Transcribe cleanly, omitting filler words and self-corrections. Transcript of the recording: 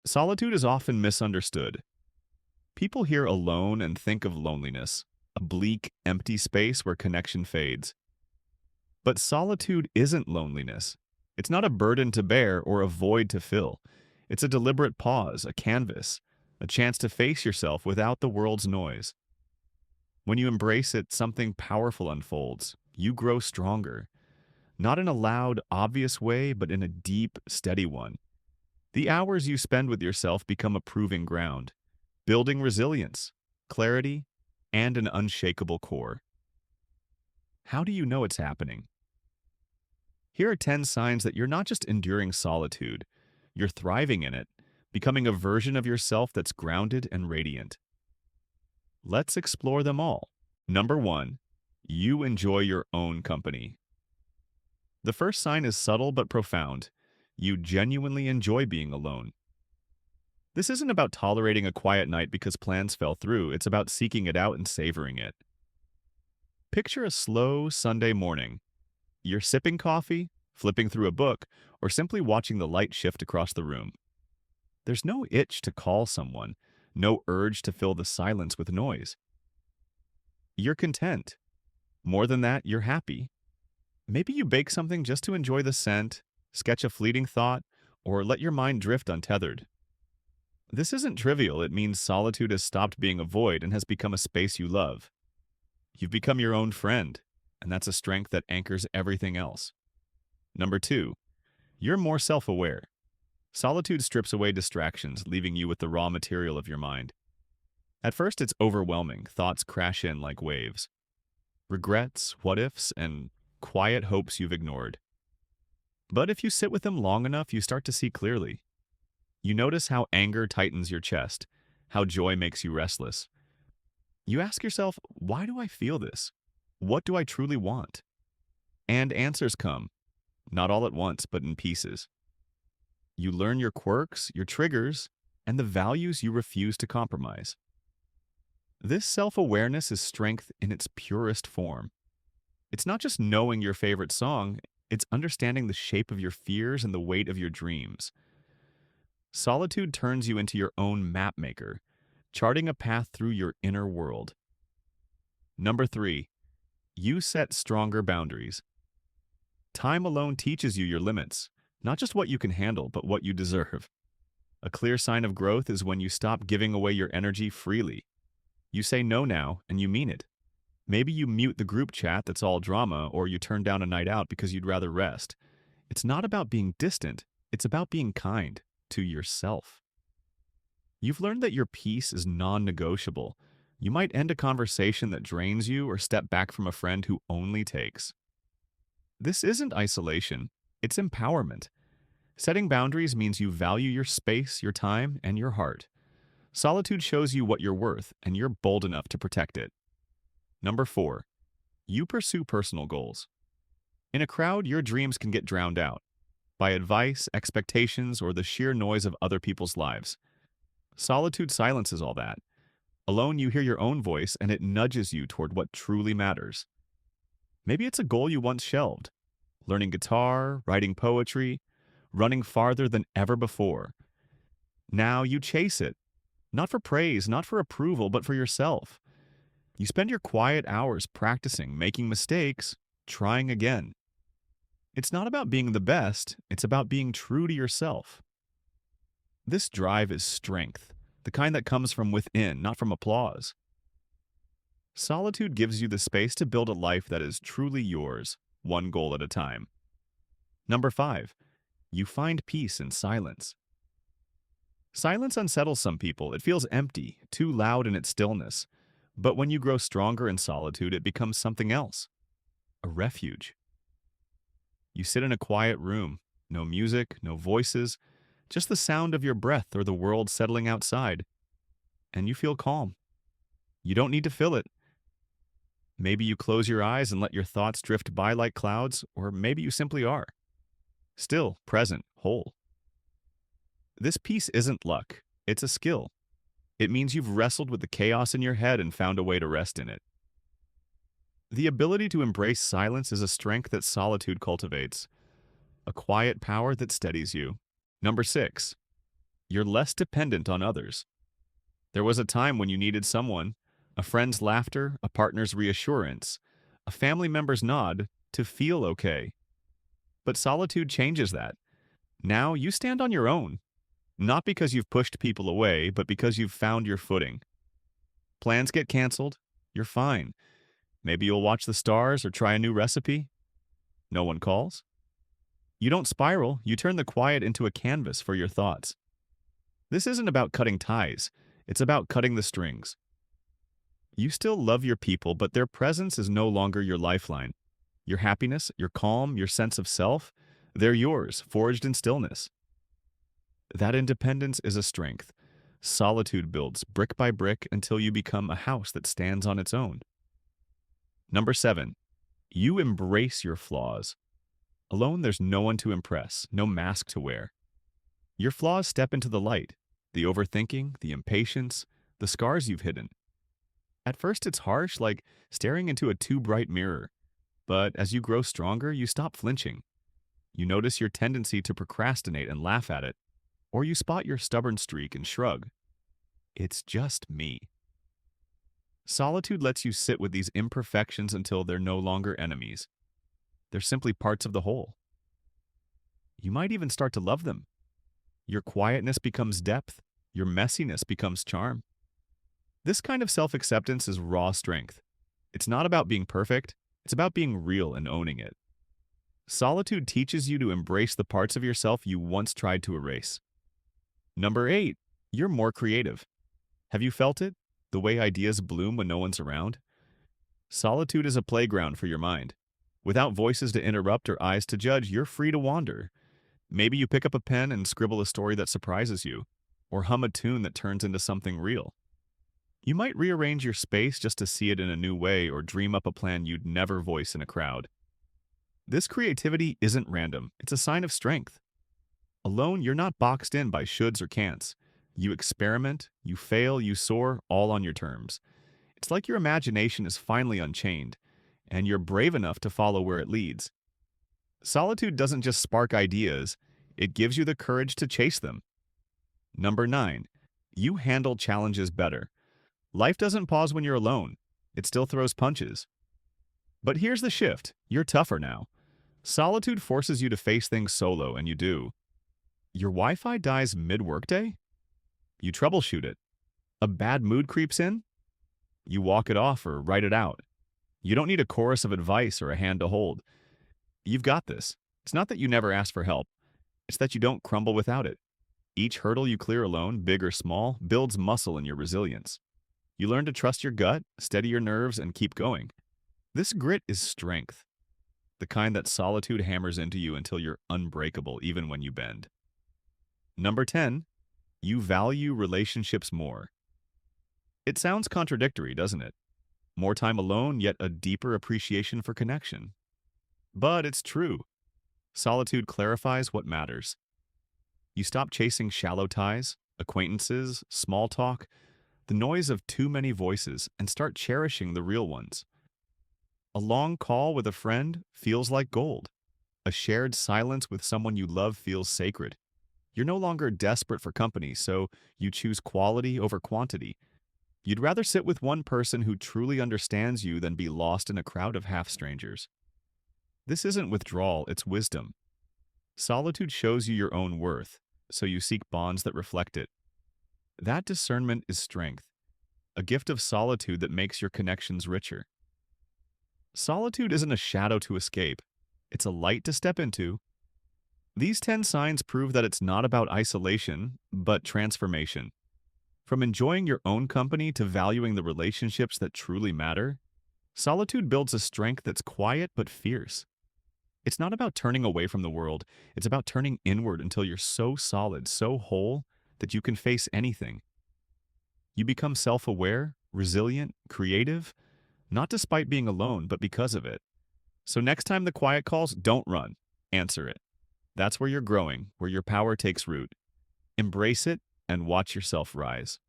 Solitude is often misunderstood. People hear alone and think of loneliness, a bleak, empty space where connection fades. But solitude isn't loneliness. It's not a burden to bear or a void to fill. It's a deliberate pause, a canvas, a chance to face yourself without the world's noise. When you embrace it, something powerful unfolds. You grow stronger, not in a loud, obvious way, but in a deep, steady one. The hours you spend with yourself become a proving ground, building resilience, clarity, and an unshakable core. How do you know it's happening? Here are 10 signs that you're not just enduring solitude, you're thriving in it, becoming a version of yourself that's grounded and radiant. Let's explore them all. Number 1, you enjoy your own company. The first sign is subtle but profound. You genuinely enjoy being alone. This isn't about tolerating a quiet night because plans fell through, it's about seeking it out and savoring it. Picture a slow Sunday morning. You're sipping coffee, flipping through a book, or simply watching the light shift across the room. There's no itch to call someone, no urge to fill the silence with noise. You're content. More than that, you're happy. Maybe you bake something just to enjoy the scent, sketch a fleeting thought, or let your mind drift untethered. This isn't trivial. It means solitude has stopped being a void and has become a space you love. You've become your own friend, and that's a strength that anchors everything else. Number 2, you're more self-aware. Solitude strips away distractions, leaving you with the raw material of your mind. At first, it's overwhelming. Thoughts crash in like waves. Regrets, what-ifs, and quiet hopes you've ignored. But if you sit with them long enough, you start to see clearly. You notice how anger tightens your chest, how joy makes you restless. You ask yourself, why do I feel this? What do I truly want? And answers come, not all at once, but in pieces. You learn your quirks, your triggers, and the values you refuse to compromise. This self-awareness is strength in its purest form. It's not just knowing your favorite song, it's understanding the shape of your fears and the weight of your dreams. Solitude turns you into your own map maker, charting a path through your inner world. Number 3, you set stronger boundaries. Time alone teaches you your limits, not just what you can handle, but what you deserve. A clear sign of growth is when you stop giving away your energy freely. You say no now, and you mean it. Maybe you mute the group chat that's all drama, or you turn down a night out because you'd rather rest. It's not about being distant, it's about being kind to yourself. You've learned that your peace is non-negotiable. You might end a conversation that drains you or step back from a friend who only takes. This isn't isolation, it's empowerment. Setting boundaries means you value your space, your time, and your heart. Solitude shows you what you're worth, and you're bold enough to protect it. Number 4, you pursue personal goals. In a crowd, your dreams can get drowned out by advice, expectations, or the sheer noise of other people's lives. Solitude silences all that. Alone, you hear your own voice, and it nudges you toward what truly matters. Maybe it's a goal you once shelved, learning guitar, writing poetry, running farther than ever before. Now you chase it, not for praise, not for approval, but for yourself. You spend your quiet hours practicing, making mistakes, trying again. It's not about being the best, it's about being true to yourself. This drive is strength, the kind that comes from within, not from applause. Solitude gives you the space to build a life that is truly yours, one goal at a time. Number 5, you find peace in silence. Silence unsettles some people. It feels empty, too loud in its stillness. But when you grow stronger in solitude, it becomes something else, a refuge. You sit in a quiet room, no music, no voices, just the sound of your breath or the world settling outside. And you feel calm. You don't need to fill it. Maybe you close your eyes and let your thoughts drift by like clouds, or maybe you simply are. Still, present, whole. This peace isn't luck, it's a skill. It means you've wrestled with the chaos in your head and found a way to rest in it. The ability to embrace silence is a strength that solitude cultivates, a quiet power that steadies you. Number 6, You're less dependent on others. There was a time when you needed someone, a friend's laughter, a partner's reassurance, a family member's nod to feel okay. But solitude changes that. Now you stand on your own, not because you've pushed people away, but because you've found your footing. Plans get canceled, you're fine. Maybe you'll watch the stars or try a new recipe. No one calls. You don't spiral, you turn the quiet into a canvas for your thoughts. This isn't about cutting ties, it's about cutting the strings. You still love your people, but their presence is no longer your lifeline. Your happiness, your calm, your sense of self, they're yours, forged in stillness. That independence is a strength. Solitude builds brick by brick until you become a house that stands on its own. Number 7, you embrace your flaws. Alone, there's no one to impress, no mask to wear. Your flaws step into the light, the overthinking, the impatience, the scars you've hidden. At first, it's harsh, like staring into a too bright mirror. But as you grow stronger, you stop flinching. You notice your tendency to procrastinate and laugh at it, or you spot your stubborn streak and shrug. It's just me. Solitude lets you sit with these imperfections until they're no longer enemies. They're simply parts of the whole. You might even start to love them. Your quietness becomes depth. Your messiness becomes charm. This kind of self-acceptance is raw strength. It's not about being perfect. It's about being real and owning it. Solitude teaches you to embrace the parts of yourself you once tried to erase. Number 8, you're more creative. Have you felt it? The way ideas bloom when no one's around? Solitude is a playground for your mind. Without voices to interrupt or eyes to judge, you're free to wander. Maybe you pick up a pen and scribble a story that surprises you, or hum a tune that turns into something real. You might rearrange your space just to see it in a new way or dream up a plan you'd never voice in a crowd. This creativity isn't random, it's a sign of strength. Alone, you're not boxed in by shoulds or can'ts. You experiment, you fail, you soar, all on your terms. It's like your imagination is finally unchained, and you're brave enough to follow where it leads. Solitude doesn't just spark ideas, it gives you the courage to chase them. Number 9, you handle challenges better. Life doesn't pause when you're alone. It still throws punches. But here's the shift. You're tougher now. Solitude forces you to face things solo, and you do. Your Wi-Fi dies mid-workday? You troubleshoot it. A bad mood creeps in? You walk it off or write it out. You don't need a chorus of advice or a hand to hold. You've got this. It's not that you never ask for help. It's that you don't crumble without it. Each hurdle you clear alone, big or small, builds muscle in your resilience. You learn to trust your gut, steady your nerves, and keep going. This grit is strength, the kind that solitude hammers into you until you're unbreakable even when you bend. Number 10, you value relationships more. It sounds contradictory, doesn't it? More time alone, yet a deeper appreciation for connection. But it's true. Solitude clarifies what matters. You stop chasing shallow ties, acquaintances, small talk, the noise of too many voices, and start cherishing the real ones. A long call with a friend feels like gold. A shared silence with someone you love feels sacred. You're no longer desperate for company, so you choose quality over quantity. You'd rather sit with one person who truly understands you than be lost in a crowd of half-strangers. This isn't withdrawal, it's wisdom. Solitude shows you your own worth, so you seek bonds that reflect it. That discernment is strength, a gift of solitude that makes your connections richer. Solitude isn't a shadow to escape, it's a light to step into. These 10 signs prove that it's not about isolation, but transformation. From enjoying your own company to valuing the relationships that truly matter, solitude builds a strength that's quiet but fierce. It's not about turning away from the world, it's about turning inward until you're so solid, so whole, that you can face anything. You become self-aware, resilient, creative, not despite being alone, but because of it. So next time the quiet calls, don't run. Answer it. That's where you're growing, where your power takes root. Embrace it and watch yourself rise.